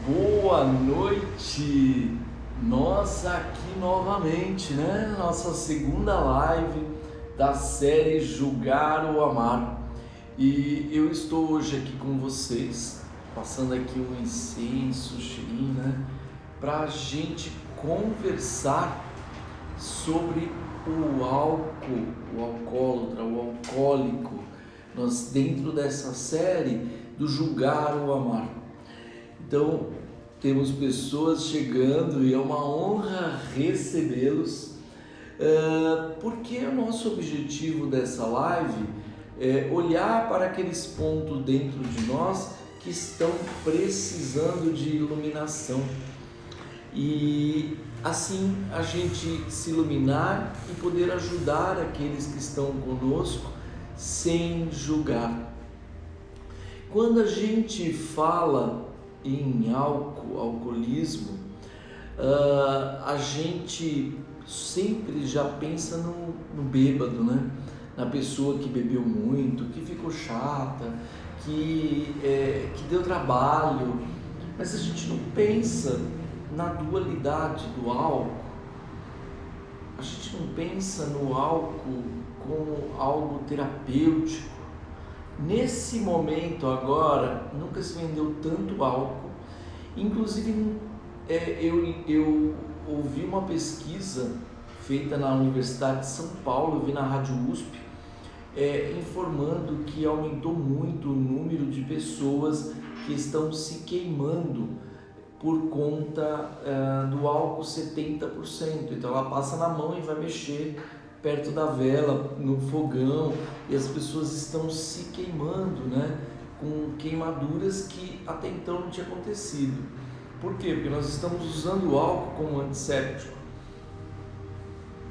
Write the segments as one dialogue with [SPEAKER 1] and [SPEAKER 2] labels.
[SPEAKER 1] Boa noite! Nós aqui novamente, né? Nossa segunda live da série Julgar ou Amar. E eu estou hoje aqui com vocês, passando aqui um incenso, cheirinho, né? Para a gente conversar sobre o álcool, o alcoólatra, o alcoólico. Nós dentro dessa série do Julgar ou Amar. Então, temos pessoas chegando e é uma honra recebê-los, porque o nosso objetivo dessa live é olhar para aqueles pontos dentro de nós que estão precisando de iluminação e assim a gente se iluminar e poder ajudar aqueles que estão conosco sem julgar. Quando a gente fala em alcoolismo, a gente sempre já pensa no bêbado, né? Na pessoa que bebeu muito, que ficou chata, que deu trabalho, mas a gente não pensa na dualidade do álcool, a gente não pensa no álcool como algo terapêutico. Nesse momento agora, nunca se vendeu tanto álcool. Inclusive, eu ouvi uma pesquisa feita na Universidade de São Paulo, eu vi na Rádio USP, informando que aumentou muito o número de pessoas que estão se queimando por conta do álcool 70%. Então ela passa na mão e vai mexer perto da vela, no fogão, e as pessoas estão se queimando, né? Com queimaduras que até então não tinha acontecido. Por quê? Porque nós estamos usando o álcool como antisséptico.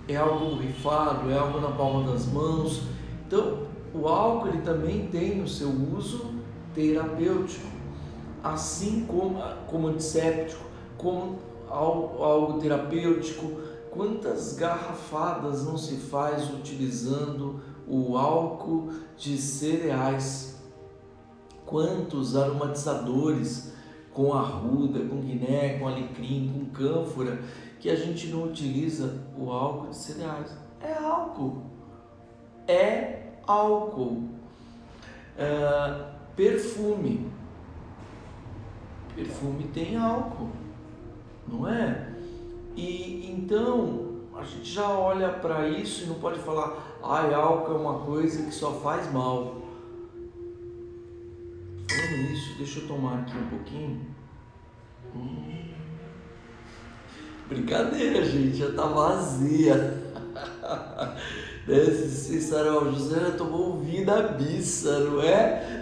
[SPEAKER 1] É algo borrifado, é algo na palma das mãos. Então, o álcool ele também tem o seu uso terapêutico, assim como antisséptico, como algo terapêutico. Quantas garrafadas não se faz utilizando o álcool de cereais? Quantos aromatizadores com arruda, com guiné, com alecrim, com cânfora, que a gente não utiliza o álcool de cereais? É álcool. É álcool. Perfume. Perfume tem álcool, não é? E então a gente já olha para isso e não pode falar, álcool é uma coisa que só faz mal. Falando nisso, deixa eu tomar aqui um pouquinho. Brincadeira, gente, já tá vazia. Vocês disseram, José já tomou vinho da missa, não é?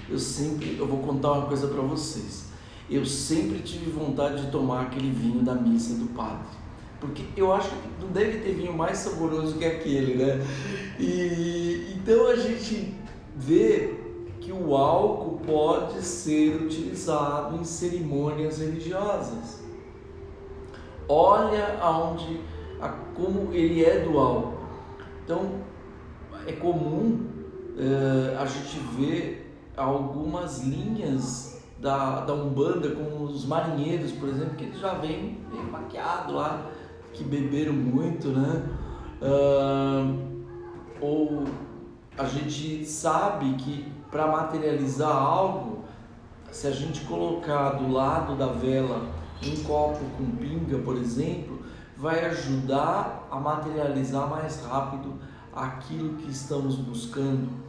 [SPEAKER 1] Eu vou contar uma coisa para vocês. Eu sempre tive vontade de tomar aquele vinho da missa do padre, porque eu acho que não deve ter vinho mais saboroso que aquele, né? E então a gente vê que o álcool pode ser utilizado em cerimônias religiosas. Olha como ele é dual. Então é comum a gente ver algumas linhas da Umbanda, como os marinheiros, por exemplo, que eles já vêm maquiados lá, que beberam muito, né? Ou a gente sabe que para materializar algo, se a gente colocar do lado da vela um copo com pinga, por exemplo, vai ajudar a materializar mais rápido aquilo que estamos buscando.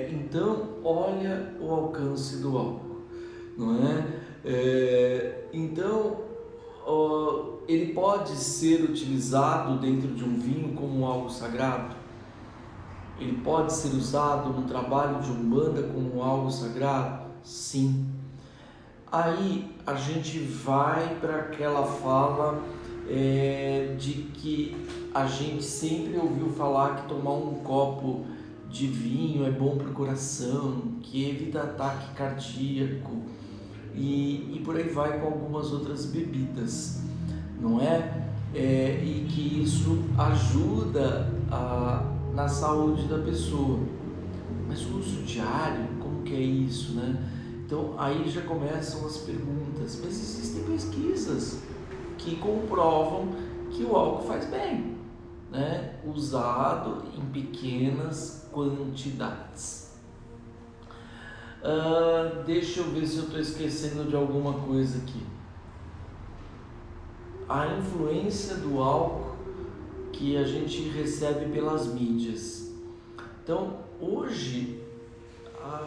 [SPEAKER 1] Então, olha o alcance do álcool, não é? Então, ele pode ser utilizado dentro de um vinho como algo sagrado? Ele pode ser usado no trabalho de Umbanda como algo sagrado? Sim. Aí a gente vai para aquela fala de que a gente sempre ouviu falar que tomar um copo de vinho é bom para o coração, que evita ataque cardíaco e por aí vai com algumas outras bebidas, não é? E que isso ajuda na saúde da pessoa. Mas o uso diário, como que é isso, né? Então aí já começam as perguntas, mas existem pesquisas que comprovam que o álcool faz bem, né? Usado em pequenas quantidades. Deixa eu ver se eu estou esquecendo de alguma coisa aqui. A influência do álcool que a gente recebe pelas mídias. Então, hoje,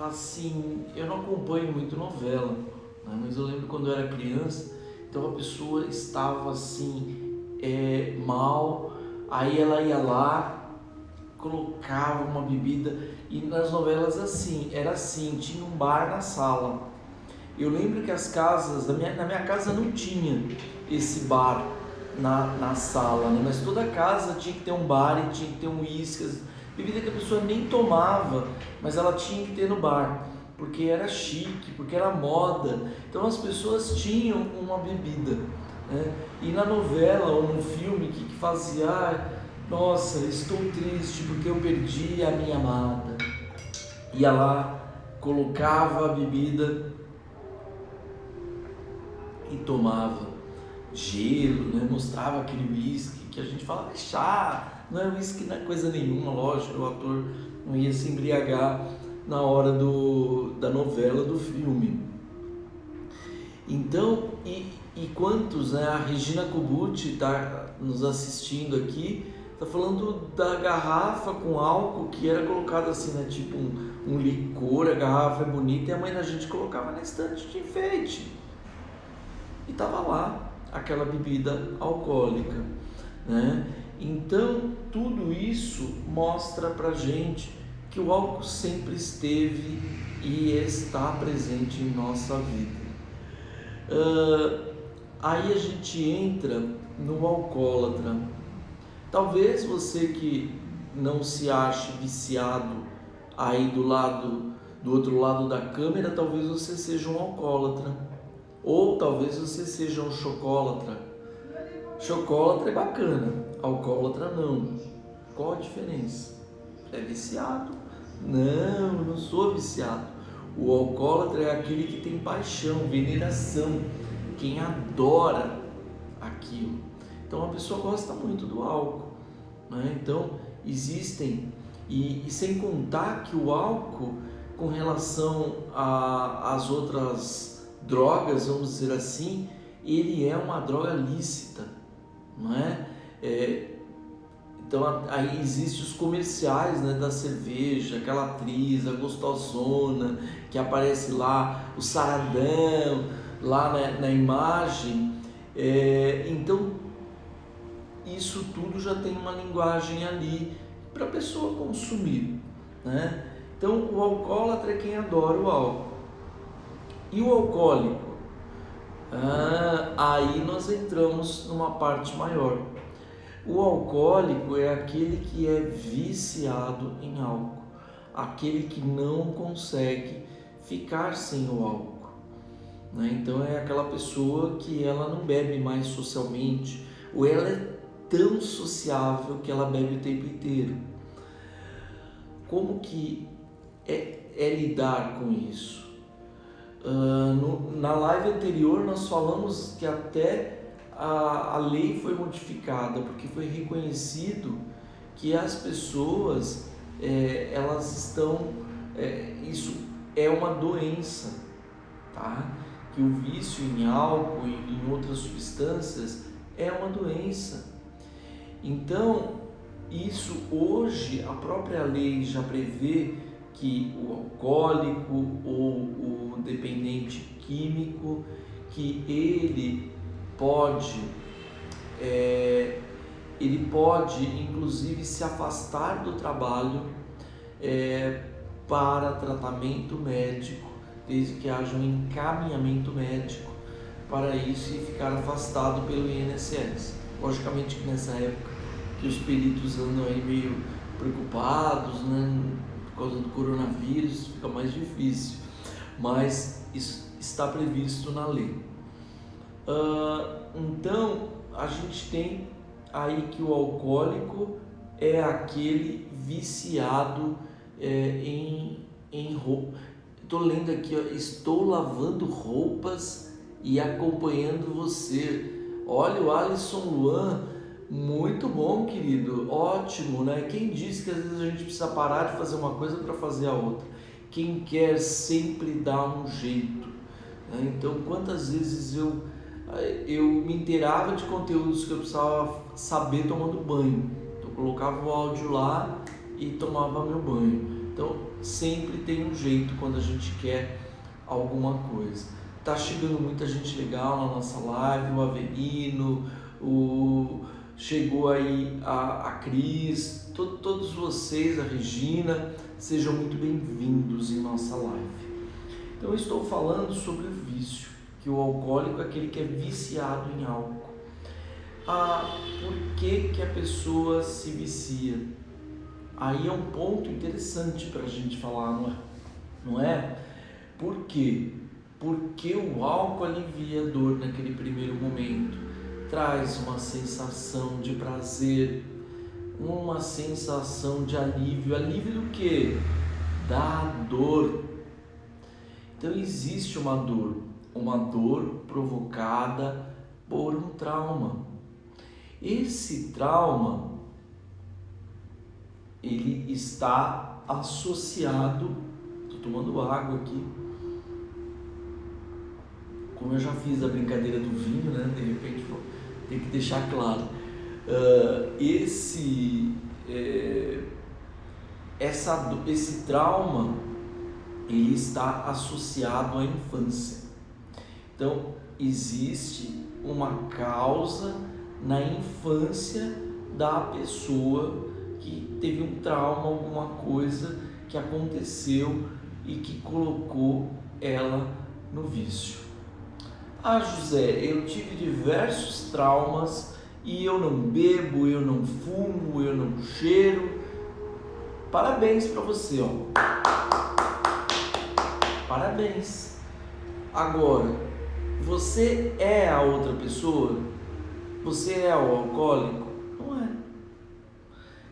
[SPEAKER 1] assim, eu não acompanho muito novela, né? Mas eu lembro quando eu era criança, então a pessoa estava assim, mal, aí ela ia lá, colocava uma bebida, e nas novelas era assim, tinha um bar na sala. Eu lembro que as casas, na minha casa não tinha esse bar na sala, né? Mas toda casa tinha que ter um bar e tinha que ter um uísque, bebida que a pessoa nem tomava, mas ela tinha que ter no bar, porque era chique, porque era moda. Então as pessoas tinham uma bebida, né? E na novela ou no filme que fazia, nossa, estou triste porque eu perdi a minha amada, ia lá, colocava a bebida e tomava gelo, né? Mostrava aquele uísque que a gente fala, é chá, não é uísque, não é coisa nenhuma, lógico, o ator não ia se embriagar na hora da novela, do filme. Então, e quantos, né? A Regina Kobuchi está nos assistindo aqui, está falando da garrafa com álcool que era colocada assim, né? Tipo um licor, a garrafa é bonita e a mãe da gente colocava na estante de enfeite. E estava lá aquela bebida alcoólica, né? Então tudo isso mostra pra gente que o álcool sempre esteve e está presente em nossa vida. Aí a gente entra no alcoólatra. Talvez você que não se ache viciado aí do outro lado da câmera, talvez você seja um alcoólatra. Ou talvez você seja um chocólatra. Chocólatra é bacana, alcoólatra não. Qual a diferença? É viciado? Não, eu não sou viciado. O alcoólatra é aquele que tem paixão, veneração, quem adora aquilo. Então a pessoa gosta muito do álcool, né? Então existem, e sem contar que o álcool, com relação às outras drogas, vamos dizer assim, ele é uma droga lícita, não é? Então aí existem os comerciais, né, da cerveja, aquela atriz, a gostosona, que aparece lá, o saradão, lá na imagem. Então isso tudo já tem uma linguagem ali para a pessoa consumir, né? Então o alcoólatra é quem adora o álcool. E o alcoólico? Aí nós entramos numa parte maior. O alcoólico é aquele que é viciado em álcool, aquele que não consegue ficar sem o álcool, né? Então é aquela pessoa que ela não bebe mais socialmente, ou ela é tão sociável que ela bebe o tempo inteiro. Como que é lidar com isso? Na live anterior nós falamos que até a lei foi modificada, porque foi reconhecido que as pessoas, elas estão, isso é uma doença, tá? Que o vício em álcool e em outras substâncias é uma doença. Então, isso hoje, a própria lei já prevê que o alcoólico ou o dependente químico, que ele pode inclusive se afastar do trabalho para tratamento médico, desde que haja um encaminhamento médico para isso e ficar afastado pelo INSS. Logicamente que nessa época que os peritos andam aí meio preocupados, né, por causa do coronavírus, fica mais difícil, mas isso está previsto na lei. Então a gente tem aí que o alcoólico é aquele viciado em roupa, Estou lendo aqui, ó, estou lavando roupas e acompanhando você. Olha o Alisson Luan, muito bom, querido, ótimo, né? Quem disse que às vezes a gente precisa parar de fazer uma coisa para fazer a outra? Quem quer sempre dá um jeito, né? Então, quantas vezes eu me inteirava de conteúdos que eu precisava saber tomando banho. Então, eu colocava o áudio lá e tomava meu banho. Então, sempre tem um jeito quando a gente quer alguma coisa. Tá chegando muita gente legal na nossa live, o Avelino, chegou aí a Cris, todos vocês, a Regina, sejam muito bem-vindos em nossa live. Então, eu estou falando sobre o vício, que o alcoólico é aquele que é viciado em álcool. Por que a pessoa se vicia? Aí é um ponto interessante para a gente falar, não é? Por quê? Porque o álcool alivia a dor naquele primeiro momento, traz uma sensação de prazer, uma sensação de alívio. Alívio do quê? Da dor. Então existe uma dor provocada por um trauma. Esse trauma, ele está associado, estou tomando água aqui, como eu já fiz a brincadeira do vinho, né? De repente tem que deixar claro, esse trauma, ele está associado à infância. Então existe uma causa na infância da pessoa que teve um trauma, alguma coisa que aconteceu e que colocou ela no vício. José, eu tive diversos traumas e eu não bebo, eu não fumo, eu não cheiro. Parabéns para você, ó. Parabéns. Agora, você é a outra pessoa? Você é o alcoólico? Não é.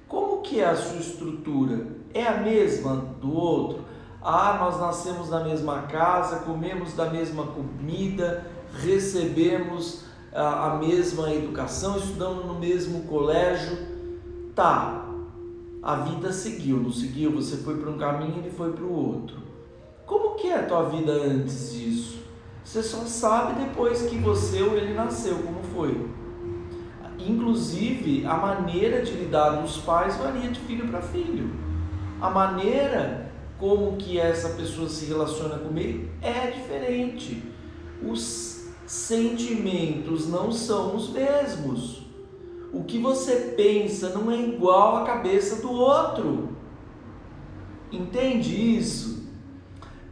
[SPEAKER 1] Como que é a sua estrutura? É a mesma do outro? Nós nascemos na mesma casa, comemos da mesma comida, recebemos a mesma educação, estudamos no mesmo colégio. Tá, a vida seguiu, não seguiu? Você foi para um caminho e ele foi para o outro. Como que é a tua vida antes disso? Você só sabe depois que você ou ele nasceu, como foi. Inclusive, a maneira de lidar dos pais varia de filho para filho. A maneira como que essa pessoa se relaciona comigo é diferente. Os sentimentos não são os mesmos. O que você pensa não é igual à cabeça do outro. Entende isso?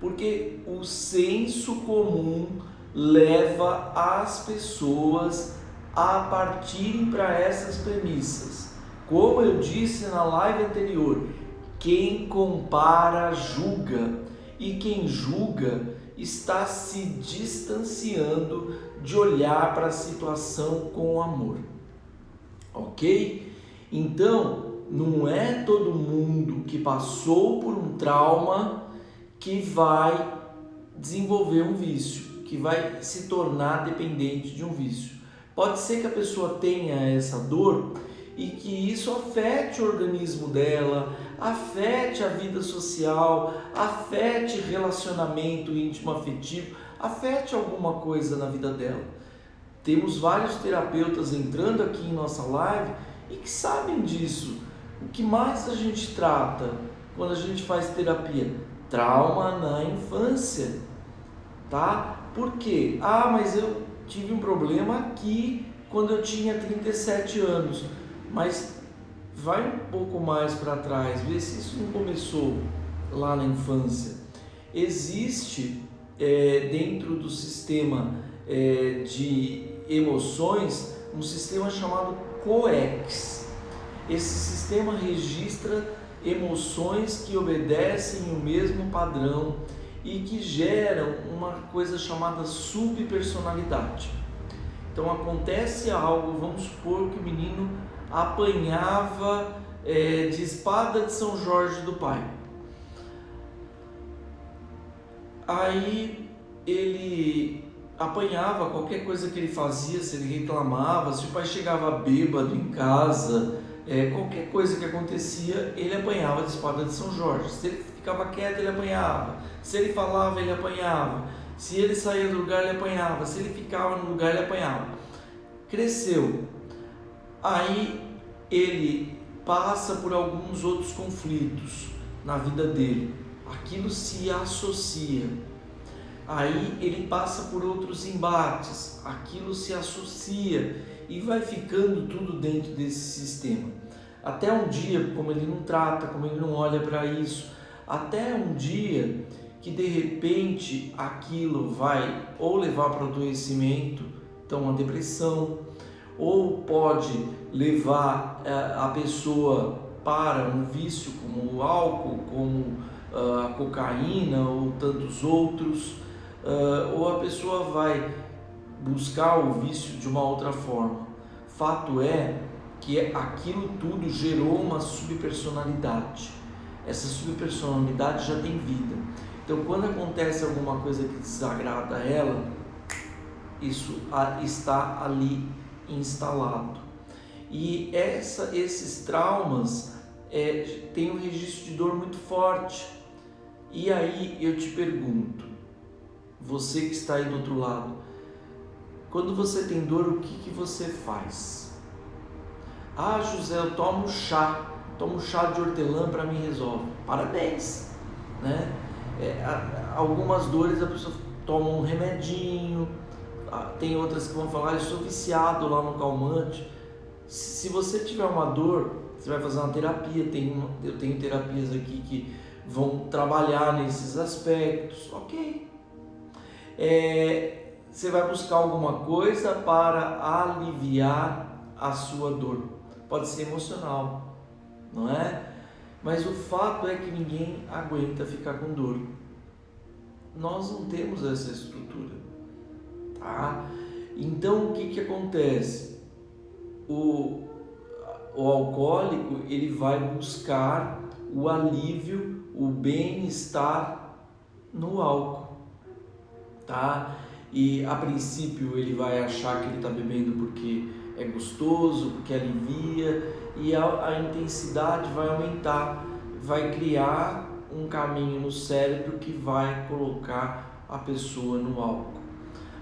[SPEAKER 1] Porque o senso comum leva as pessoas a partirem para essas premissas. Como eu disse na live anterior, quem compara julga, e quem julga está se distanciando de olhar para a situação com amor. Ok? Então, não é todo mundo que passou por um trauma que vai desenvolver um vício, que vai se tornar dependente de um vício. Pode ser que a pessoa tenha essa dor e que isso afete o organismo dela, afete a vida social, afete relacionamento íntimo afetivo, afete alguma coisa na vida dela. Temos vários terapeutas entrando aqui em nossa live e que sabem disso. O que mais a gente trata quando a gente faz terapia? Trauma na infância, tá? Por quê? Mas eu tive um problema aqui quando eu tinha 37 anos. Mas vai um pouco mais para trás, vê se isso não começou lá na infância. Existe dentro do sistema de emoções um sistema chamado COEX. Esse sistema registra emoções que obedecem o mesmo padrão e que geram uma coisa chamada subpersonalidade. Então acontece algo, vamos supor que o menino apanhava de espada de São Jorge do pai.
[SPEAKER 2] Aí ele apanhava qualquer coisa que ele fazia, se ele reclamava, se o pai chegava bêbado em casa, qualquer coisa que acontecia, ele apanhava de espada de São Jorge. Se ele ficava quieto, ele apanhava. Se ele falava, ele apanhava. Se ele saía do lugar, ele apanhava. Se ele ficava no lugar, ele apanhava. Cresceu. Aí ele passa por alguns outros conflitos na vida dele. Aquilo se associa. Aí ele passa por outros embates. Aquilo se associa e vai ficando tudo dentro desse sistema. Até um dia, como ele não trata, como ele não olha para isso, até um dia que de repente aquilo vai ou levar para o adoecimento, então a depressão, ou pode levar a pessoa para um vício como o álcool, como a cocaína ou tantos outros, ou a pessoa vai buscar o vício de uma outra forma. Fato é que aquilo tudo gerou uma subpersonalidade. Essa subpersonalidade já tem vida. Então, quando acontece alguma coisa que desagrada a ela, isso está ali instalado. E esses traumas têm um registro de dor muito forte. E aí eu te pergunto, você que está aí do outro lado, quando você tem dor, o que você faz? Ah, José, eu tomo chá de hortelã para mim resolve. Parabéns, né? Algumas dores a pessoa toma um remedinho, tem outras que vão falar, eu sou viciado lá no calmante. Se você tiver uma dor, você vai fazer uma terapia, eu tenho terapias aqui que vão trabalhar nesses aspectos, ok. Você vai buscar alguma coisa para aliviar a sua dor, pode ser emocional, não é? Mas o fato é que ninguém aguenta ficar com dor. Nós não temos essa estrutura, tá? Então o que acontece? O alcoólico, ele vai buscar o alívio, o bem-estar no álcool, tá? E a princípio ele vai achar que ele está bebendo porque é gostoso, porque alivia, e a intensidade vai aumentar, vai criar um caminho no cérebro que vai colocar a pessoa no álcool.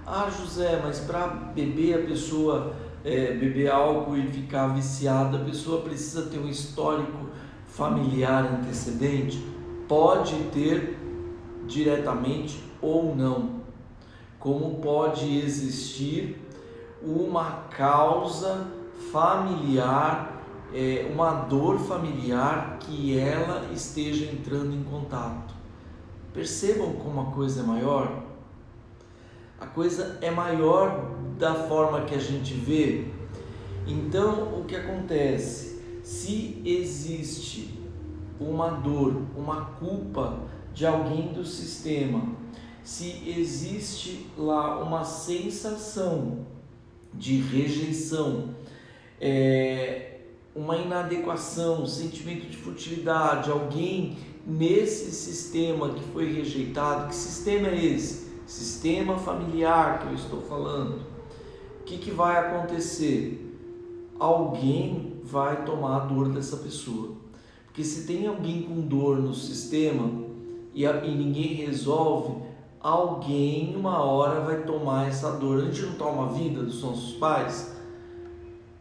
[SPEAKER 2] Ah, José, mas para beber a pessoa beber álcool e ficar viciada, a pessoa precisa ter um histórico familiar antecedente? Pode ter diretamente ou não. Como pode existir uma causa familiar, uma dor familiar que ela esteja entrando em contato. Percebam como a coisa é maior? A coisa é maior da forma que a gente vê. Então, o que acontece? Se existe uma dor, uma culpa de alguém do sistema, se existe lá uma sensação de rejeição, uma inadequação, um sentimento de futilidade, alguém nesse sistema que foi rejeitado, que sistema é esse? Sistema familiar que eu estou falando. O que vai acontecer? Alguém vai tomar a dor dessa pessoa. Porque se tem alguém com dor no sistema e ninguém resolve, alguém uma hora vai tomar essa dor. A gente não toma a vida dos nossos pais?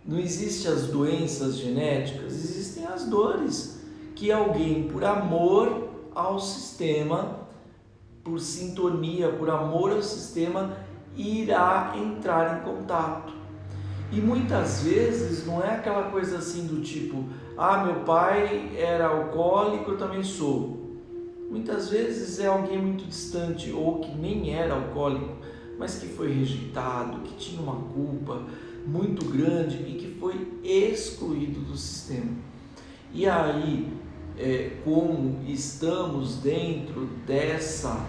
[SPEAKER 2] Não existem as doenças genéticas, existem as dores que alguém, por amor ao sistema, por sintonia, por amor ao sistema, irá entrar em contato. E muitas vezes não é aquela coisa assim do tipo, meu pai era alcoólico, eu também sou. Muitas vezes é alguém muito distante ou que nem era alcoólico, mas que foi rejeitado, que tinha uma culpa muito grande e que foi excluído do sistema. E aí, como estamos dentro dessa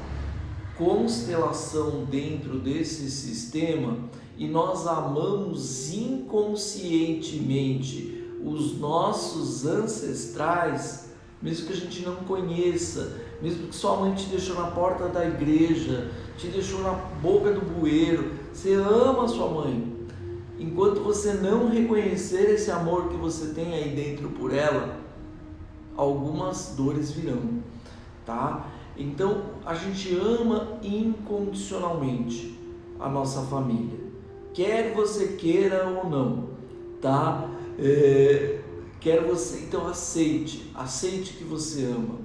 [SPEAKER 2] constelação, dentro desse sistema, e nós amamos inconscientemente os nossos ancestrais, mesmo que a gente não conheça, mesmo que sua mãe te deixou na porta da igreja, te deixou na boca do bueiro, você ama a sua mãe. Enquanto você não reconhecer esse amor que você tem aí dentro por ela, algumas dores virão, tá? Então a gente ama incondicionalmente a nossa família, quer você queira ou não, tá? Quer você, então aceite que você ama,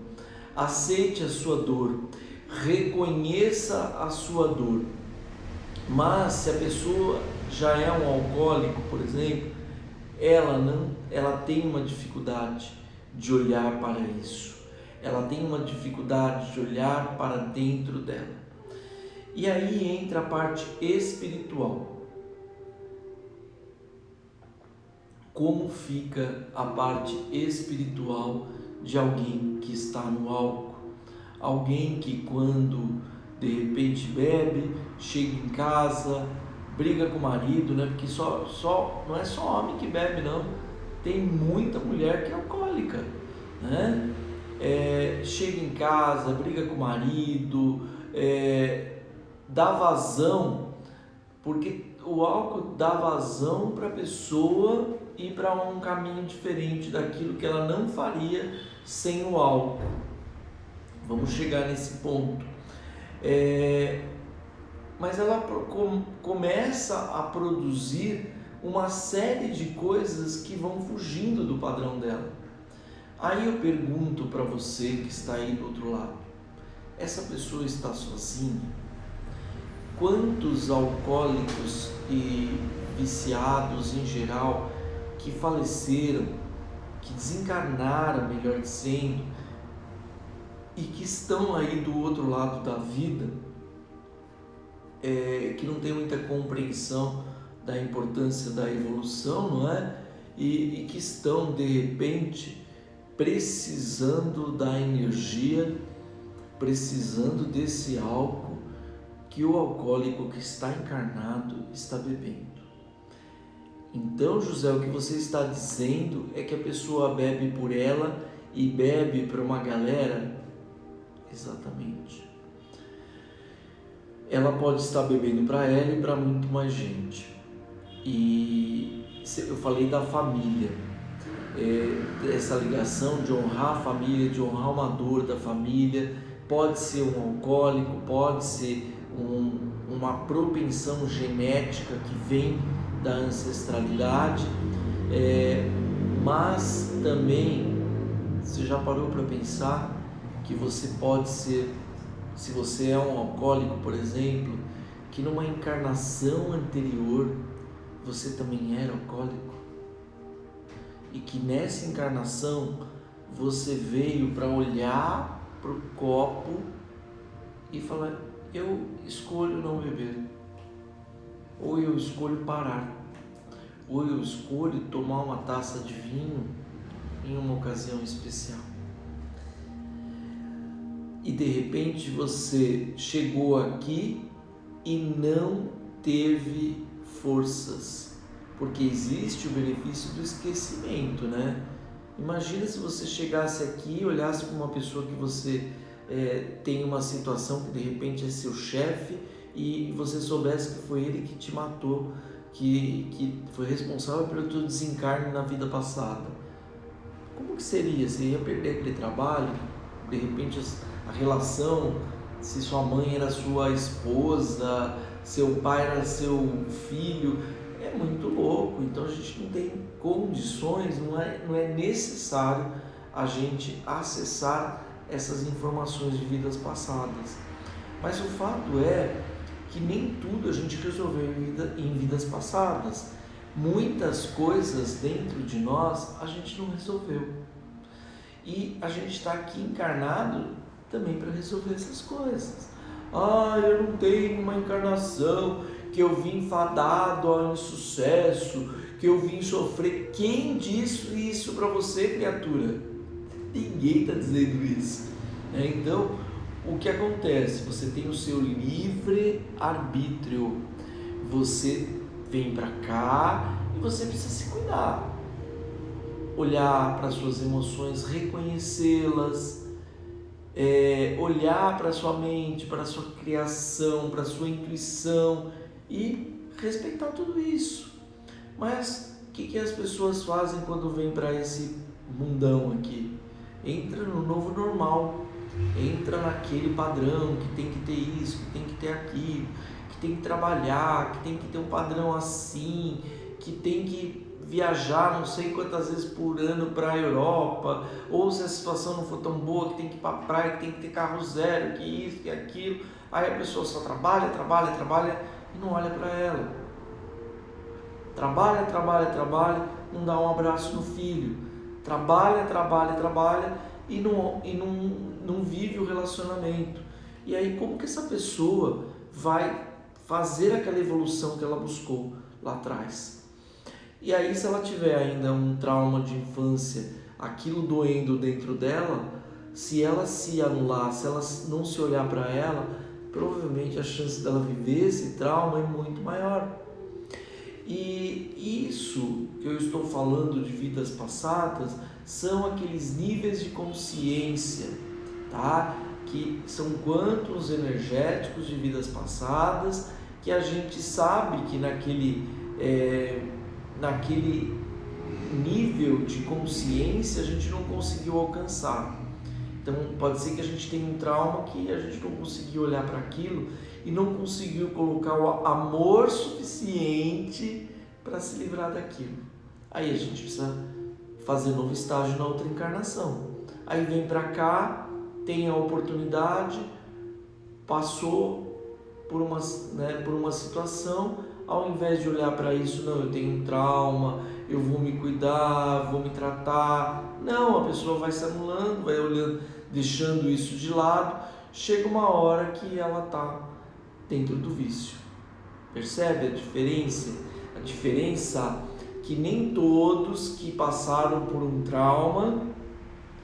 [SPEAKER 2] aceite a sua dor, reconheça a sua dor. Mas se a pessoa já é um alcoólico, por exemplo, ela tem uma dificuldade de olhar para isso, ela tem uma dificuldade de olhar para dentro dela. E aí entra a parte espiritual. Como fica a parte espiritual de alguém que está no álcool? Alguém que quando de repente bebe, chega em casa, briga com o marido, né? Porque não é só homem que bebe, não. Tem muita mulher que é alcoólica, né? Chega em casa, briga com o marido, dá vazão, porque o álcool dá vazão para a pessoa ir para um caminho diferente daquilo que ela não faria sem o álcool. Vamos chegar nesse ponto. Mas ela começa a produzir uma série de coisas que vão fugindo do padrão dela. Aí eu pergunto para você que está aí do outro lado, essa pessoa está sozinha? Quantos alcoólicos e viciados em geral que faleceram, que desencarnaram, melhor dizendo, e que estão aí do outro lado da vida, que não tem muita compreensão da importância da evolução, não é? E que estão de repente precisando da energia, precisando desse álcool que o alcoólico que está encarnado está bebendo. Então, José, o que você está dizendo é que a pessoa bebe por ela e bebe para uma galera? Exatamente. Ela pode estar bebendo para ela e para muito mais gente. E eu falei da família, essa ligação de honrar a família, de honrar uma dor da família. Pode ser um alcoólico, pode ser uma propensão genética que vem da ancestralidade, mas também, você já parou para pensar que você pode ser, se você é um alcoólico, por exemplo, que numa encarnação anterior você também era alcoólico e que nessa encarnação você veio para olhar para o copo e falar: eu escolho não beber, ou eu escolho parar, ou eu escolho tomar uma taça de vinho em uma ocasião especial. E de repente você chegou aqui e não teve forças, porque existe o benefício do esquecimento, né? Imagina se você chegasse aqui e olhasse para uma pessoa que você tem uma situação que de repente é seu chefe e você soubesse que foi ele que te matou, que foi responsável pelo teu desencarne na vida passada. Como que seria? Você ia perder aquele trabalho? De repente a relação, se sua mãe era sua esposa, seu pai era seu filho, é muito louco. Então a gente não tem condições, não é necessário a gente acessar essas informações de vidas passadas. Mas o fato é que nem tudo a gente resolveu em vidas passadas. Muitas coisas dentro de nós a gente não resolveu. E a gente está aqui encarnado também para resolver essas coisas. Eu não tenho uma encarnação que eu vim fadado ao insucesso, que eu vim sofrer. Quem disse isso para você, criatura? Ninguém está dizendo isso. Então, o que acontece? Você tem o seu livre arbítrio. Você vem para cá e você precisa se cuidar. Olhar para suas emoções, reconhecê-las olhar para a sua mente, para a sua criação, para a sua intuição e respeitar tudo isso. Mas o que as pessoas fazem quando vêm para esse mundão aqui? Entra no novo normal, entra naquele padrão que tem que ter isso, que tem que ter aquilo, que tem que trabalhar, que tem que ter um padrão assim, que tem que viajar não sei quantas vezes por ano para a Europa, ou se a situação não for tão boa, que tem que ir para a praia, que tem que ter carro zero, que isso, que aquilo. Aí a pessoa só trabalha e não olha para ela. Trabalha, não dá um abraço no filho. Trabalha e não vive o relacionamento. E aí como que essa pessoa vai fazer aquela evolução que ela buscou lá atrás? E aí, se ela tiver ainda um trauma de infância, aquilo doendo dentro dela, se ela se anular, se ela não se olhar para ela, provavelmente a chance dela viver esse trauma é muito maior. E isso que eu estou falando de vidas passadas são aqueles níveis de consciência, tá? Que são quantos energéticos de vidas passadas que a gente sabe que naquele nível de consciência a gente não conseguiu alcançar. Então pode ser que a gente tenha um trauma que a gente não conseguiu olhar para aquilo e não conseguiu colocar o amor suficiente para se livrar daquilo. Aí a gente precisa fazer novo estágio na outra encarnação. Aí vem para cá, tem a oportunidade, passou por uma situação, ao invés de olhar para isso, não, eu tenho um trauma, eu vou me cuidar, vou me tratar. Não, a pessoa vai se anulando, vai olhando, deixando isso de lado. Chega uma hora que ela está dentro do vício. Percebe a diferença? A diferença que nem todos que passaram por um trauma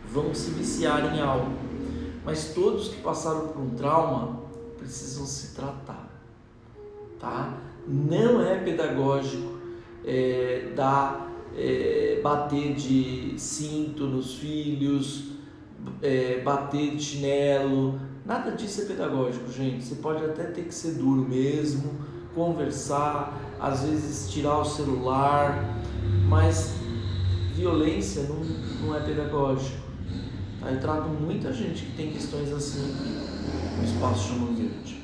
[SPEAKER 2] vão se viciar em algo. Mas todos que passaram por um trauma precisam se tratar, tá? Não é pedagógico bater de cinto nos filhos, bater de chinelo, nada disso é pedagógico, gente. Você pode até ter que ser duro mesmo, conversar, às vezes tirar o celular, mas violência não é pedagógico, tá? Eu trato muita gente que tem questões assim aqui no Espaço Xamã Verde.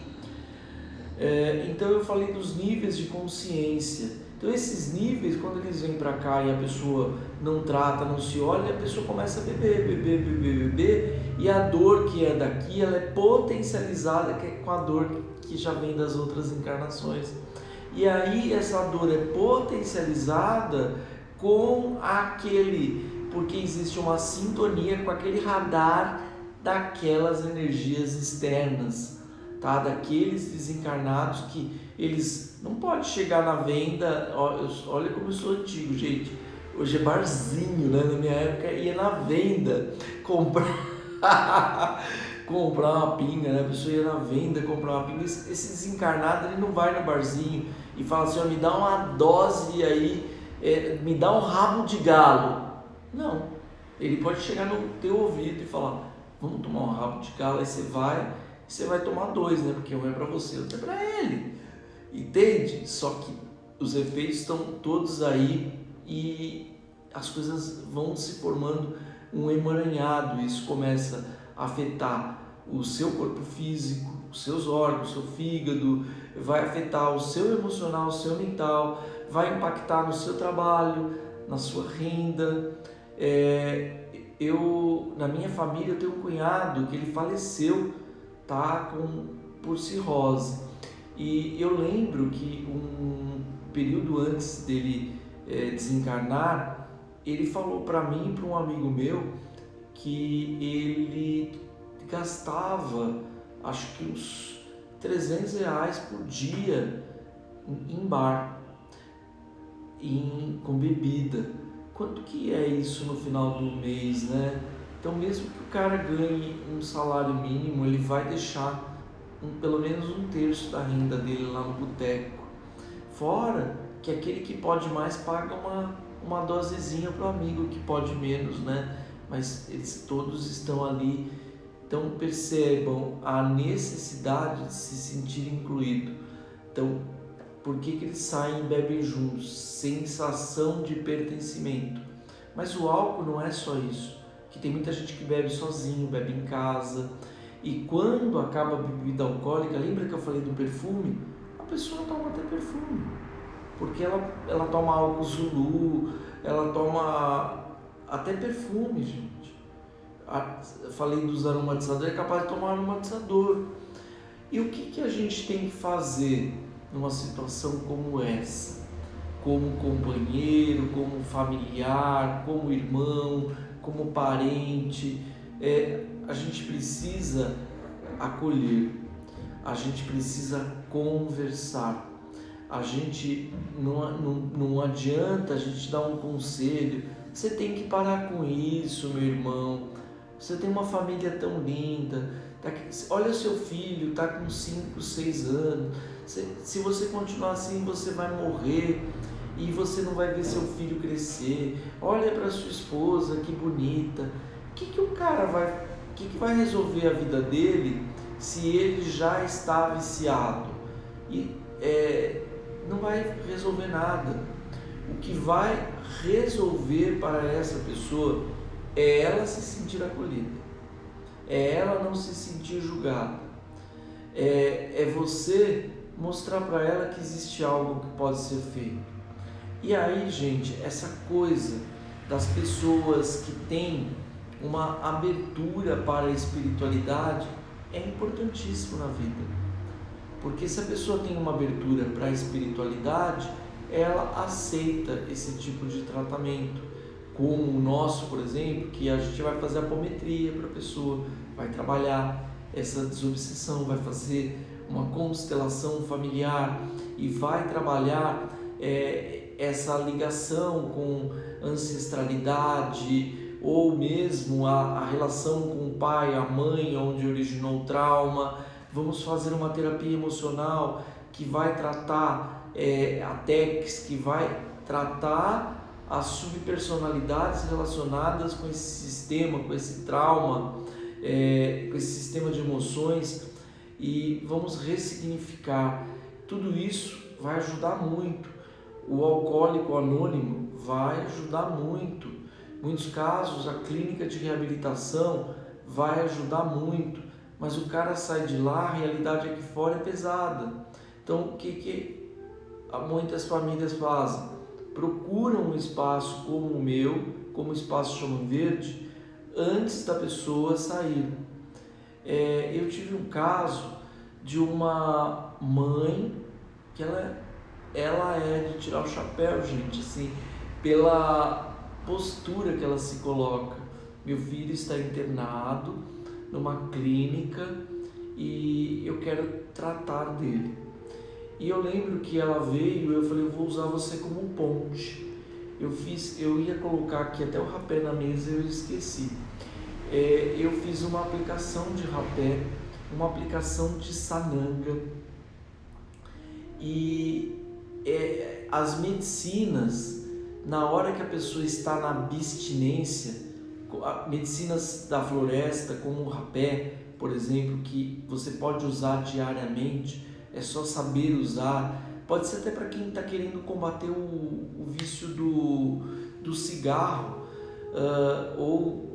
[SPEAKER 2] Então eu falei dos níveis de consciência. Então esses níveis, quando eles vêm para cá e a pessoa não trata, não se olha, a pessoa começa a beber, e a dor que é daqui, ela é potencializada com a dor que já vem das outras encarnações. E aí essa dor é potencializada com porque existe uma sintonia com aquele radar daquelas energias externas, tá? Daqueles desencarnados que eles não podem chegar na venda. Olha como eu sou antigo, gente. Hoje é barzinho, né? Na minha época ia na venda comprar uma pinga, né? A pessoa ia na venda comprar uma pinga. Esse desencarnado, ele não vai no barzinho e fala assim, me dá uma dose aí, me dá um rabo de galo. Não, ele pode chegar no teu ouvido e falar, vamos tomar um rabo de galo. Aí você vai tomar 2, né? Porque um é para você, outro é para ele, entende? Só que os efeitos estão todos aí e as coisas vão se formando um emaranhado. Isso começa a afetar o seu corpo físico, os seus órgãos, o seu fígado, vai afetar o seu emocional, o seu mental, vai impactar no seu trabalho, na sua renda. Na minha família eu tenho um cunhado que ele faleceu, tá, por cirrose, e eu lembro que um período antes dele desencarnar, ele falou para mim e para um amigo meu que ele gastava acho que uns R$300 por dia em bar, com bebida. Quanto que é isso no final do mês, né? Então mesmo que o cara ganhe um salário mínimo, ele vai deixar pelo menos 1/3 da renda dele lá no boteco. Fora que aquele que pode mais paga uma dosezinha para o amigo que pode menos, né? Mas eles todos estão ali Então percebam a necessidade de se sentir incluído. Então, por que eles saem e bebem juntos? Sensação de pertencimento. Mas o álcool não é só isso, que tem muita gente que bebe sozinho, bebe em casa, e quando acaba a bebida alcoólica, lembra que eu falei do perfume? A pessoa toma até perfume, porque ela toma álcool Zulu, ela toma até perfume, gente. Falei dos aromatizadores, é capaz de tomar aromatizador. E o que a gente tem que fazer numa situação como essa? Como companheiro, como familiar, como irmão, como parente, a gente precisa acolher, a gente precisa conversar, a gente não adianta a gente dar um conselho, você tem que parar com isso, meu irmão, você tem uma família tão linda, olha seu filho, está com 5, 6 anos, se você continuar assim você vai morrer e você não vai ver seu filho crescer. Olha para sua esposa, que bonita. O que o cara vai, que vai resolver a vida dele se ele já está viciado? E não vai resolver nada. O que vai resolver para essa pessoa é ela se sentir acolhida, é ela não se sentir julgada, é você mostrar para ela que existe algo que pode ser feito. E aí, gente, essa coisa das pessoas que têm uma abertura para a espiritualidade é importantíssimo na vida. Porque se a pessoa tem uma abertura para a espiritualidade, ela aceita esse tipo de tratamento. Como o nosso, por exemplo, que a gente vai fazer apometria para a pessoa, vai trabalhar essa desobsessão, vai fazer uma constelação familiar e vai trabalhar essa ligação com ancestralidade ou mesmo a relação com o pai, a mãe, onde originou o trauma. Vamos fazer uma terapia emocional que vai tratar a TECS, que vai tratar as subpersonalidades relacionadas com esse sistema, com esse trauma, com esse sistema de emoções, e vamos ressignificar. Tudo isso vai ajudar muito. O alcoólico anônimo vai ajudar muito. Em muitos casos, a clínica de reabilitação vai ajudar muito, mas o cara sai de lá, a realidade aqui fora é pesada. Então, o que muitas famílias fazem? Procuram um espaço como o meu, como o Espaço Chama Verde, antes da pessoa sair. Eu tive um caso de uma mãe que ela é de tirar o chapéu, gente, assim, pela postura que ela se coloca. Meu filho está internado numa clínica e eu quero tratar dele. E eu lembro que ela veio, eu falei, eu vou usar você como ponte. Eu ia colocar aqui até o rapé na mesa e eu esqueci. Eu fiz uma aplicação de rapé, uma aplicação de sananga, e as medicinas, na hora que a pessoa está na abstinência, medicinas da floresta, como o rapé, por exemplo, que você pode usar diariamente, é só saber usar, pode ser até para quem está querendo combater o vício do cigarro ou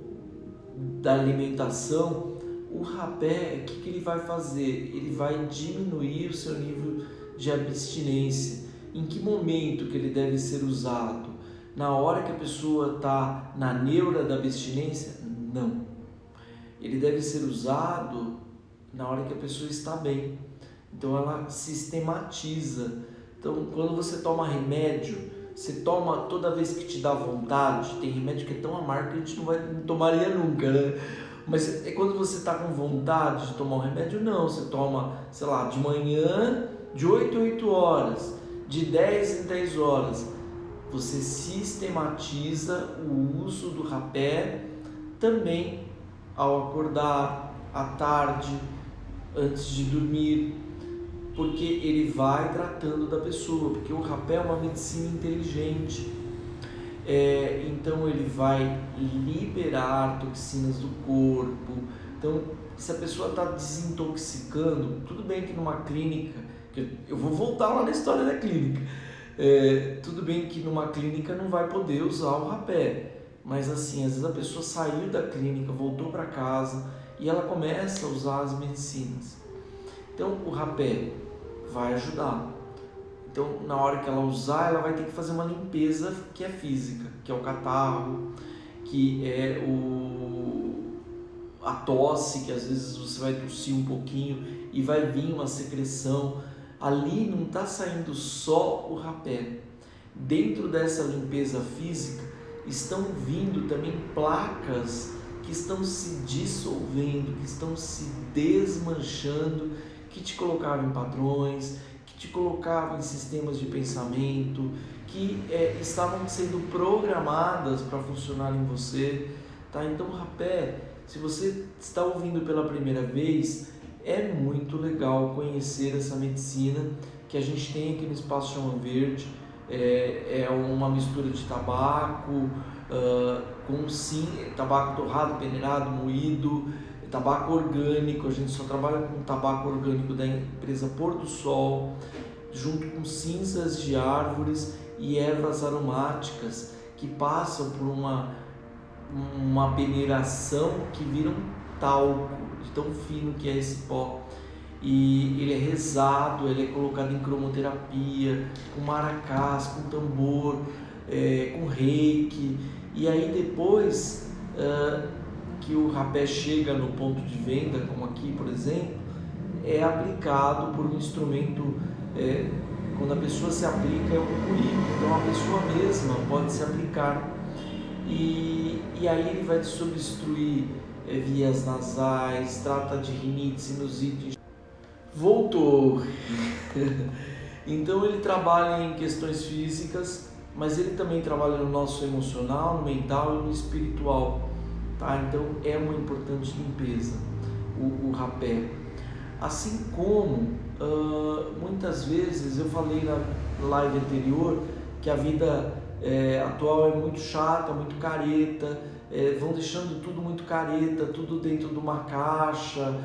[SPEAKER 2] da alimentação. O rapé, o que ele vai fazer? Ele vai diminuir o seu nível de abstinência. Em que momento que ele deve ser usado? Na hora que a pessoa está na neura da abstinência? Não. Ele deve ser usado na hora que a pessoa está bem. Então ela sistematiza. Então quando você toma remédio, você toma toda vez que te dá vontade. Tem remédio que é tão amargo que a gente não tomaria nunca, né? Mas quando você está com vontade de tomar um remédio, não. Você toma, sei lá, de manhã, de 8 em 8 horas, de 10 em 10 horas. Você sistematiza o uso do rapé também ao acordar, à tarde, antes de dormir, porque ele vai tratando da pessoa, porque o rapé é uma medicina inteligente. Então ele vai liberar toxinas do corpo, Então, se a pessoa está desintoxicando, tudo bem que numa clínica, eu vou voltar lá na história da clínica, tudo bem que numa clínica não vai poder usar o rapé, mas assim, às vezes a pessoa saiu da clínica, voltou para casa e ela começa a usar as medicinas. Então, o rapé vai ajudar. Então, na hora que ela usar, ela vai ter que fazer uma limpeza que é física, que é o catarro, que é a tosse, que às vezes você vai tossir um pouquinho e vai vir uma secreção. Ali não está saindo só o rapé. Dentro dessa limpeza física estão vindo também placas que estão se dissolvendo, que estão se desmanchando, que te colocavam em padrões, que te colocavam em sistemas de pensamento, que estavam sendo programadas para funcionar em você. Tá? Então, o rapé, se você está ouvindo pela primeira vez, é muito legal conhecer essa medicina que a gente tem aqui no Espaço Chama Verde. É uma mistura de tabaco, com tabaco torrado, peneirado, moído, tabaco orgânico. A gente só trabalha com tabaco orgânico da empresa Pôr do Sol, junto com cinzas de árvores e ervas aromáticas que passam por uma peneiração que vira um talco, de tão fino que é esse pó. E ele é rezado, ele é colocado em cromoterapia, com maracás, com tambor, com reiki. E aí depois que o rapé chega no ponto de venda, como aqui por exemplo, é aplicado por um instrumento, quando a pessoa se aplica é um curículo, então a pessoa mesma pode se aplicar. E aí ele vai substituir vias nasais, trata de rinite, sinusite. Voltou! Então ele trabalha em questões físicas, mas ele também trabalha no nosso emocional, no mental e no espiritual. Tá? Então é uma importante limpeza, o rapé. Assim como muitas vezes eu falei na live anterior que a vida atual é muito chata, muito careta, vão deixando tudo muito careta, tudo dentro de uma caixa,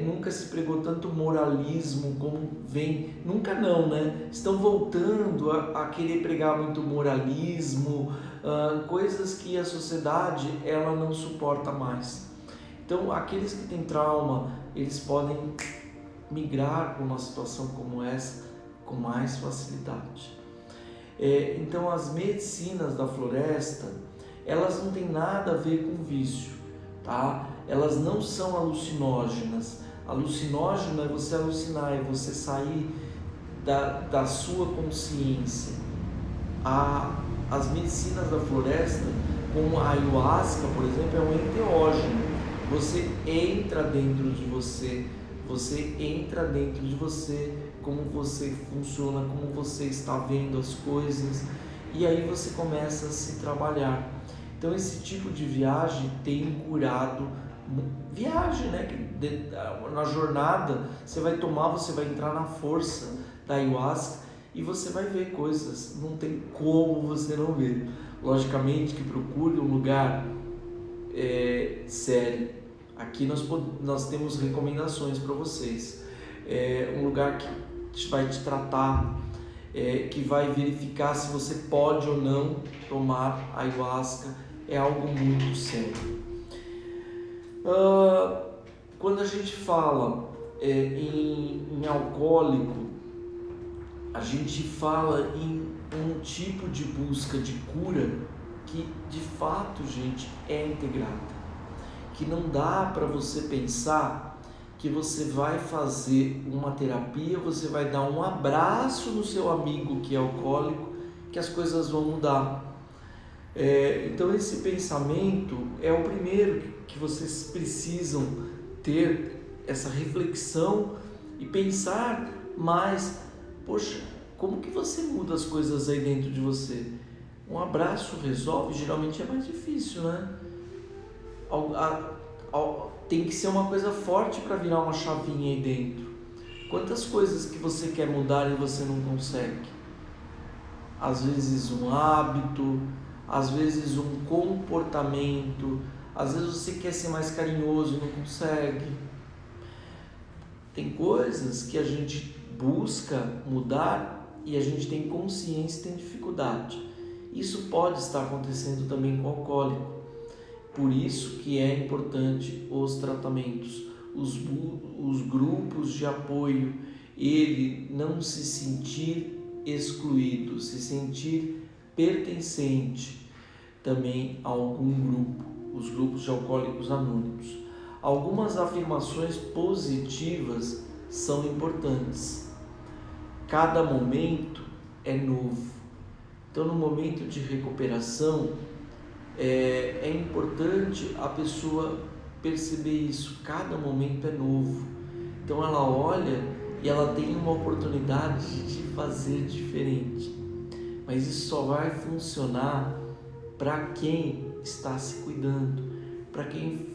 [SPEAKER 2] nunca se pregou tanto moralismo como vem, nunca não, né? Estão voltando a querer pregar muito moralismo, coisas que a sociedade ela não suporta mais. Então aqueles que têm trauma, eles podem migrar para uma situação como essa com mais facilidade. Então as medicinas da floresta, elas não têm nada a ver com vício, tá? Elas não são alucinógenas. Alucinógeno é você alucinar, é você sair da sua consciência. As medicinas da floresta, como a ayahuasca, por exemplo, é um enteógeno. Você entra dentro de você, como você funciona, como você está vendo as coisas, e aí você começa a se trabalhar. Então esse tipo de viagem tem curado, viagem, né? Na jornada você vai tomar, você vai entrar na força da ayahuasca e você vai ver coisas, não tem como você não ver. Logicamente que procure um lugar sério. Aqui nós temos recomendações para vocês. Um lugar que vai te tratar, que vai verificar se você pode ou não tomar ayahuasca. É algo muito sério. Quando a gente fala em alcoólico, a gente fala em um tipo de busca de cura que de fato, gente, é integrada. Que não dá para você pensar que você vai fazer uma terapia, você vai dar um abraço no seu amigo que é alcoólico, que as coisas vão mudar. Então esse pensamento é o primeiro que vocês precisam ter, essa reflexão e pensar mais, poxa, como que você muda as coisas aí dentro de você? Um abraço resolve? Geralmente é mais difícil, né? Tem que ser uma coisa forte para virar uma chavinha aí dentro. Quantas coisas que você quer mudar e você não consegue? Às vezes um hábito, às vezes um comportamento, Às vezes você quer ser mais carinhoso e não consegue. Tem coisas que a gente busca mudar e a gente tem consciência e tem dificuldade. Isso pode estar acontecendo também com o alcoólico. Por isso que é importante os tratamentos, os grupos de apoio, ele não se sentir excluído, se sentir pertencente também a algum grupo, os grupos de alcoólicos anônimos. Algumas afirmações positivas são importantes. Cada momento é novo. Então, no momento de recuperação, é importante a pessoa perceber isso. Cada momento é novo. Então, ela olha e ela tem uma oportunidade de fazer diferente. Mas isso só vai funcionar para quem está se cuidando, para quem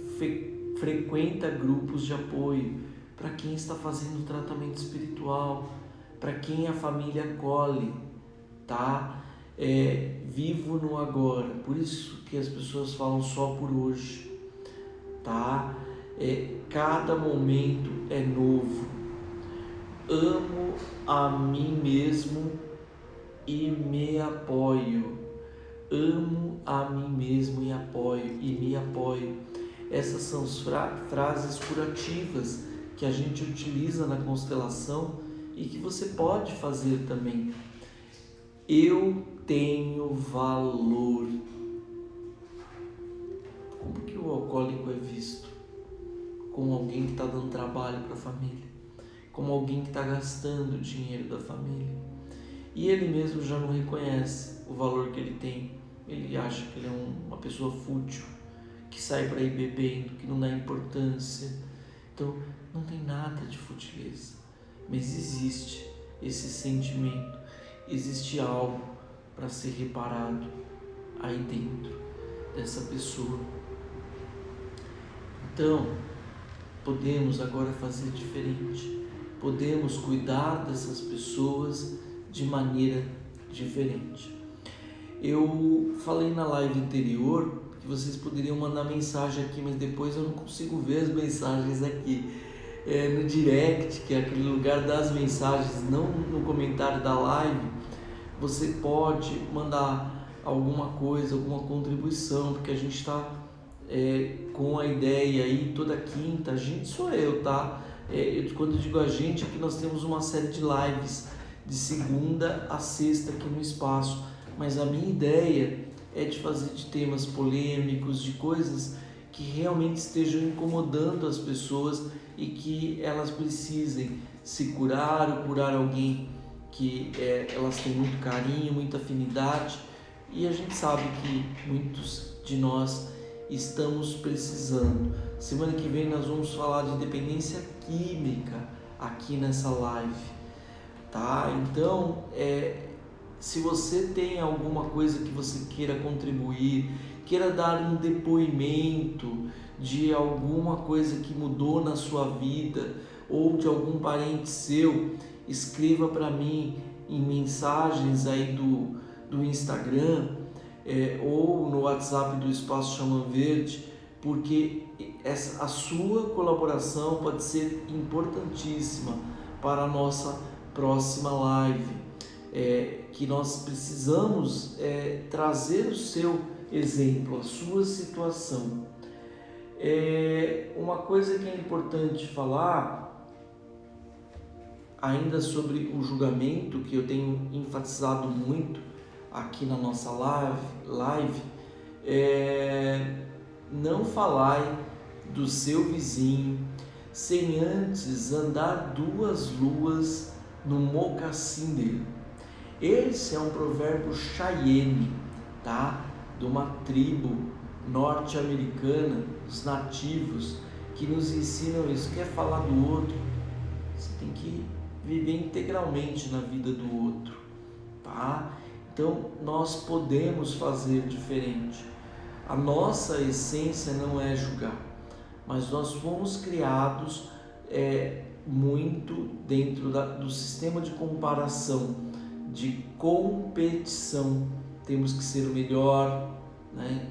[SPEAKER 2] frequenta grupos de apoio, para quem está fazendo tratamento espiritual, para quem a família acolhe, tá? Vivo no agora. Por isso que as pessoas falam só por hoje, tá? Cada momento é novo. Amo a mim mesmo e me apoio. Amo a mim mesmo e me apoio. Essas são as frases curativas que a gente utiliza na constelação e que você pode fazer também. Eu tenho valor. Como que o alcoólico é visto? Como alguém que está dando trabalho para a família, como alguém que está gastando o dinheiro da família. E ele mesmo já não reconhece o valor que ele tem. Ele acha que ele é uma pessoa fútil, que sai para ir bebendo, que não dá importância. Então, não tem nada de futileza, mas existe esse sentimento, existe algo para ser reparado aí dentro dessa pessoa. Então, podemos agora fazer diferente, podemos cuidar dessas pessoas de maneira diferente. Eu falei na live anterior que vocês poderiam mandar mensagem aqui, mas depois eu não consigo ver as mensagens aqui no direct, que é aquele lugar das mensagens, não no comentário da live. Você pode mandar alguma coisa, alguma contribuição, porque a gente está com a ideia aí toda quinta. A gente sou eu, tá? Quando eu digo a gente, é que nós temos uma série de lives de segunda a sexta aqui no espaço, mas a minha ideia é de fazer de temas polêmicos, de coisas que realmente estejam incomodando as pessoas e que elas precisem se curar ou curar alguém que elas têm muito carinho, muita afinidade, e a gente sabe que muitos de nós estamos precisando. Semana que vem nós vamos falar de dependência química aqui nessa live, tá? Então, se você tem alguma coisa que você queira contribuir, queira dar um depoimento de alguma coisa que mudou na sua vida ou de algum parente seu, escreva para mim em mensagens aí do Instagram ou no WhatsApp do Espaço Xamã Verde, porque a sua colaboração pode ser importantíssima para a nossa próxima live. Que nós precisamos trazer o seu exemplo, a sua situação. Uma coisa que é importante falar ainda sobre o julgamento, que eu tenho enfatizado muito aqui na nossa live, não falai do seu vizinho sem antes andar 2 luas no mocassim dele. Esse é um provérbio Cheyenne, tá? De uma tribo norte-americana, dos nativos, que nos ensinam isso. Quer falar do outro, você tem que viver integralmente na vida do outro, tá? Então, nós podemos fazer diferente. A nossa essência não é julgar, mas nós fomos criados muito dentro do sistema de comparação, de competição. Temos que ser o melhor, né?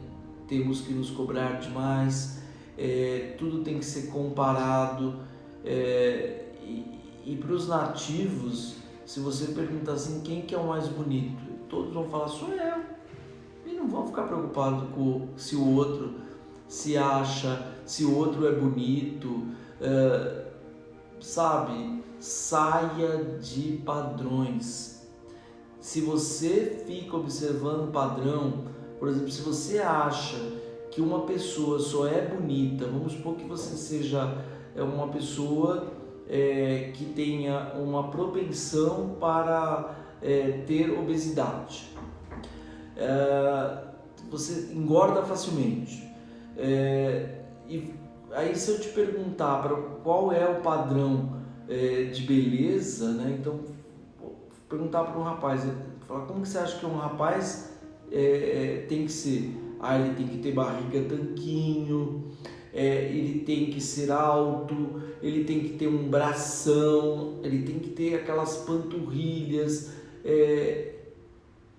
[SPEAKER 2] temos que nos cobrar demais, tudo tem que ser comparado, e para os nativos, se você perguntar assim, quem que é o mais bonito? Todos vão falar, sou eu, e não vão ficar preocupados com se o outro se acha, se o outro é bonito, sabe? Saia de padrões. Se você fica observando padrão, por exemplo, se você acha que uma pessoa só é bonita, vamos supor que você seja uma pessoa que tenha uma propensão para ter obesidade, você engorda facilmente, e aí se eu te perguntar qual é o padrão de beleza, né? Então perguntar para um rapaz, falar, como que você acha que um rapaz tem que ser? Ele tem que ter barriga tanquinho, ele tem que ser alto, ele tem que ter um bração, ele tem que ter aquelas panturrilhas,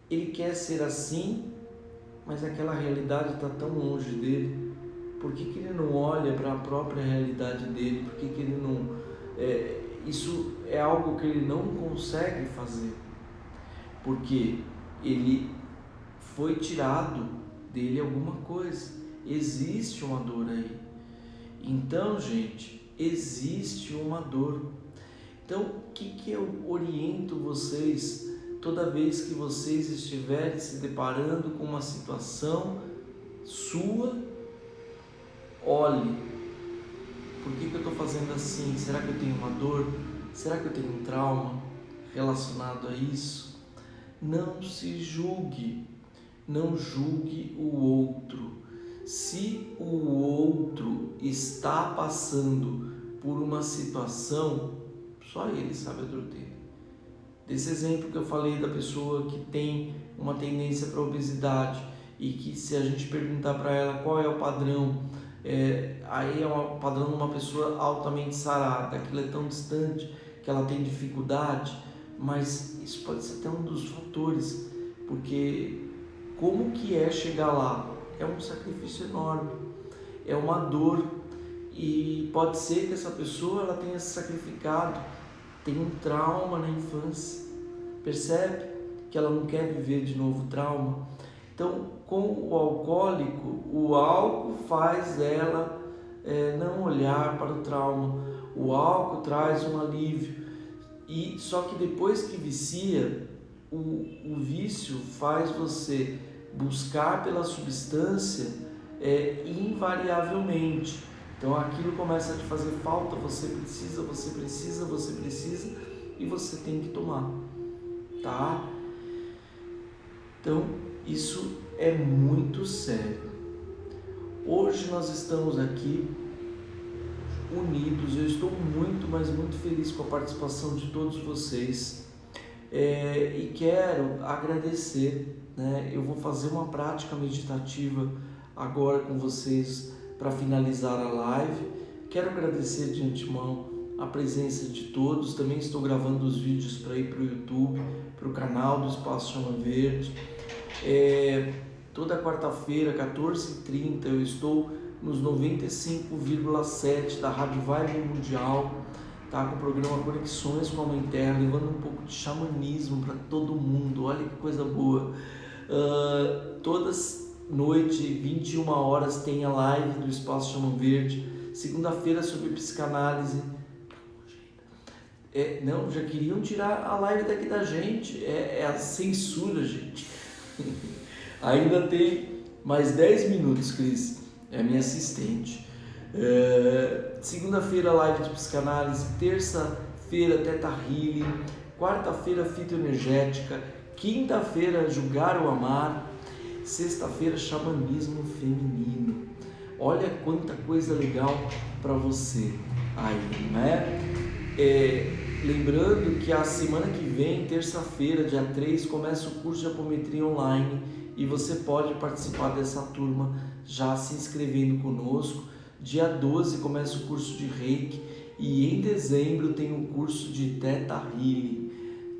[SPEAKER 2] ele quer ser assim, mas aquela realidade está tão longe dele. Por que ele não olha para a própria realidade dele? Por que ele não... isso é algo que ele não consegue fazer, porque ele foi tirado dele alguma coisa. Existe uma dor aí. Então, gente, existe uma dor. Então, o que eu oriento vocês toda vez que vocês estiverem se deparando com uma situação sua? Olhe, por que eu estou fazendo assim? Será que eu tenho uma dor? Será que eu tenho um trauma relacionado a isso? Não se julgue, não julgue o outro. Se o outro está passando por uma situação, só ele sabe a dor dele. Desse exemplo que eu falei da pessoa que tem uma tendência para obesidade e que, se a gente perguntar para ela qual é o padrão, aí é um padrão de uma pessoa altamente sarada, aquilo é tão distante que ela tem dificuldade, mas isso pode ser até um dos fatores, porque como que é chegar lá? É um sacrifício enorme, é uma dor, e pode ser que essa pessoa ela tenha se sacrificado, tem um trauma na infância, percebe que ela não quer viver de novo trauma. Então, com o alcoólico, o álcool faz ela não olhar para o trauma, o álcool traz um alívio, e só que depois que vicia, o vício faz você buscar pela substância invariavelmente. Então aquilo começa a te fazer falta, você precisa, e você tem que tomar, tá? Então isso é muito sério. Hoje nós estamos aqui unidos, eu estou muito, mas muito feliz com a participação de todos vocês, e quero agradecer, né? Eu vou fazer uma prática meditativa agora com vocês para finalizar a live. Quero agradecer de antemão a presença de todos. Também estou gravando os vídeos para ir para o YouTube, para o canal do Espaço Chama Verde. Toda quarta-feira, 14h30, eu estou nos 95,7 da Rádio Vibe Mundial, tá? Com o programa Conexões com a Mãe Terra, levando um pouco de xamanismo para todo mundo. Olha que coisa boa. Todas noite, 21 horas, tem a live do Espaço Chama Verde. Segunda-feira sobre psicanálise. Não, já queriam tirar a live daqui da gente. É a censura, gente. Ainda tem mais 10 minutos, Cris. É a minha assistente. Segunda-feira, live de psicanálise. Terça-feira, Theta Healing. Quarta-feira, fitoenergética. Quinta-feira, julgar ou amar. Sexta-feira, xamanismo feminino. Olha quanta coisa legal para você aí, né? Lembrando que a semana que vem, terça-feira, dia 3, começa o curso de apometria online, e você pode participar dessa turma já se inscrevendo conosco. Dia 12 começa o curso de Reiki, e em dezembro tem o curso de Theta Healing,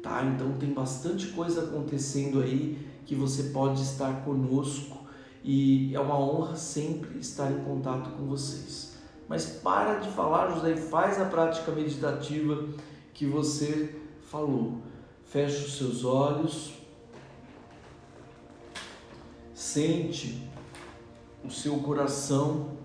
[SPEAKER 2] tá? Então tem bastante coisa acontecendo aí que você pode estar conosco, e é uma honra sempre estar em contato com vocês. Mas para de falar, José, e faz a prática meditativa que você falou. Feche os seus olhos, sente o seu coração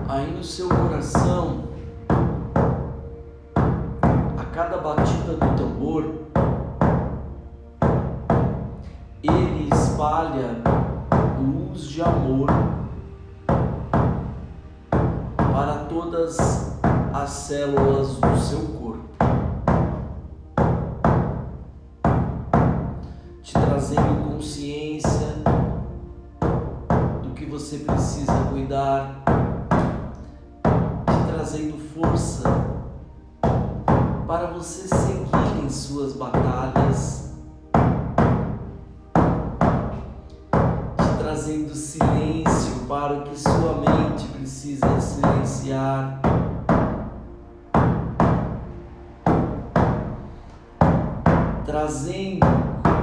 [SPEAKER 2] aí no seu coração, a cada batida do tambor, ele espalha luz de amor para todas as células do seu corpo, te trazendo consciência do que você precisa cuidar, te trazendo força para você seguir em suas batalhas, te trazendo silêncio para o que sua mente precisa silenciar, trazendo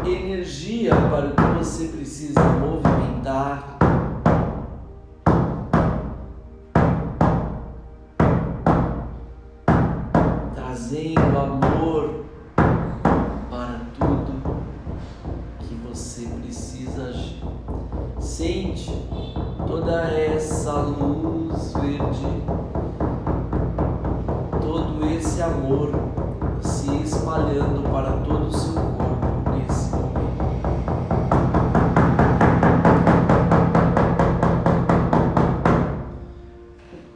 [SPEAKER 2] energia para o que você precisa movimentar, trazendo amor para tudo que você precisa agir. Sente toda essa luz verde, todo esse amor se espalhando para todo o seu corpo nesse momento.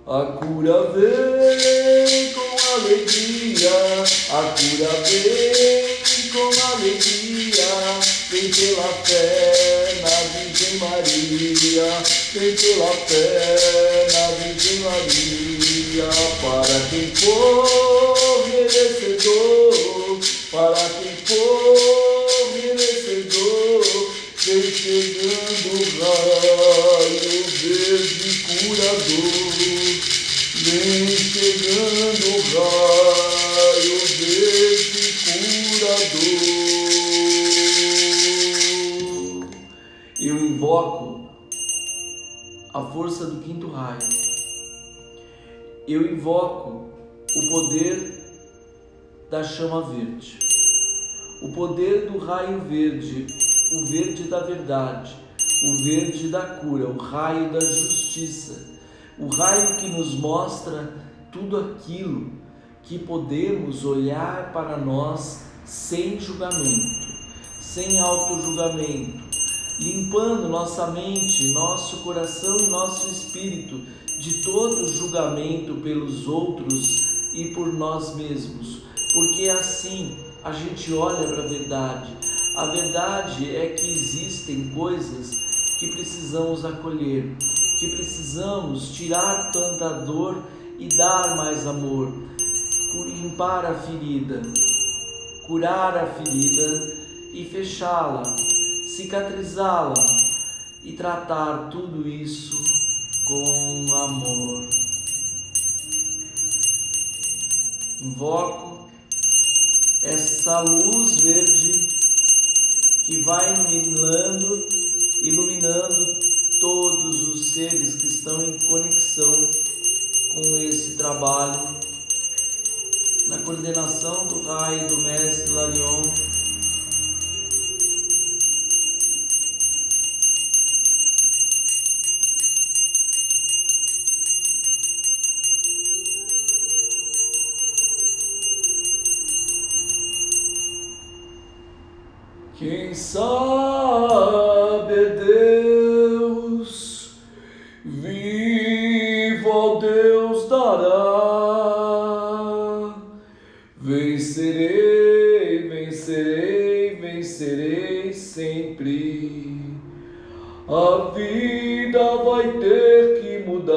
[SPEAKER 2] A cura vem com alegria, a cura vem com alegria, vem pela fé na Virgem Maria, vem pela fé na Virgem Maria, para quem for merecedor, para quem for merecedor, vem chegando o raio verde curador, vem chegando o raio verde curador. Eu invoco a força do quinto raio. Eu invoco o poder da chama verde, o poder do raio verde, o verde da verdade, o verde da cura, o raio da justiça, o raio que nos mostra tudo aquilo que podemos olhar para nós sem julgamento, sem auto-julgamento, limpando nossa mente, nosso coração e nosso espírito de todo julgamento pelos outros e por nós mesmos, porque assim a gente olha para a verdade. A verdade é que existem coisas que precisamos acolher, que precisamos tirar tanta dor e dar mais amor, limpar a ferida, curar a ferida e fechá-la, cicatrizá-la e tratar tudo isso com amor. Invoco essa luz verde que vai iluminando todos os seres que estão em conexão com esse trabalho, na coordenação do raio do Mestre Larion. Quem sabe é Deus, vivo ao Deus dará. Vencerei, vencerei, vencerei sempre. A vida vai ter que mudar.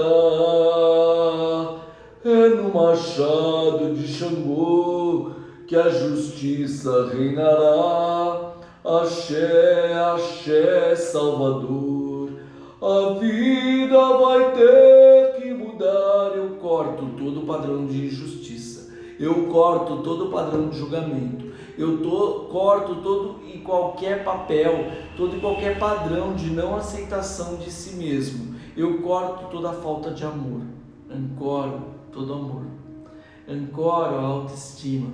[SPEAKER 2] É no machado de Xangô que a justiça reinará. Axé, axé, Salvador, a vida vai ter que mudar.
[SPEAKER 1] mudar, eu corto todo o padrão de injustiça, eu corto todo o padrão de julgamento, corto todo e qualquer papel, todo e qualquer padrão de não aceitação de si mesmo, eu corto toda a falta de amor, ancoro todo amor, ancoro a autoestima,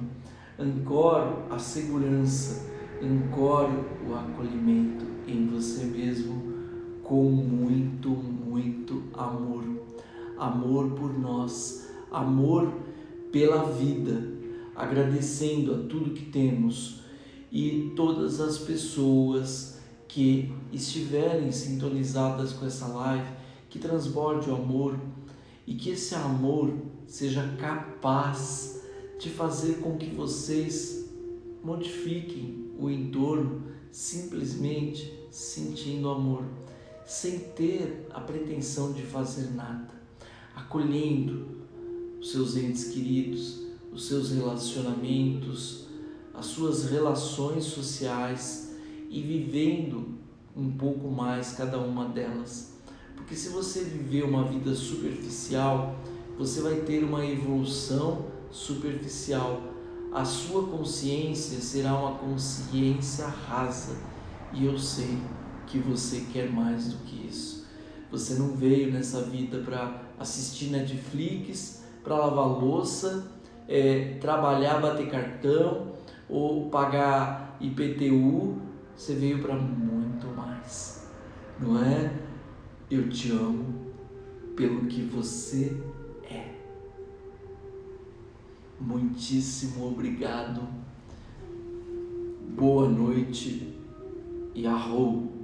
[SPEAKER 1] ancoro a segurança, ancoro o acolhimento em você mesmo com muito, muito amor. Amor por nós, amor pela vida, agradecendo a tudo que temos e todas as pessoas que estiverem sintonizadas com essa live, que transborde o amor e que esse amor seja capaz de fazer com que vocês modifiquem o entorno simplesmente sentindo amor, sem ter a pretensão de fazer nada, acolhendo os seus entes queridos, os seus relacionamentos, as suas relações sociais e vivendo um pouco mais cada uma delas. Porque se você viver uma vida superficial, você vai ter uma evolução superficial. A sua consciência será uma consciência rasa. E eu sei que você quer mais do que isso. Você não veio nessa vida para assistir Netflix, para lavar louça, trabalhar, bater cartão ou pagar IPTU. Você veio para muito mais, não é? Eu te amo pelo que você é. Muitíssimo obrigado. Boa noite e arro.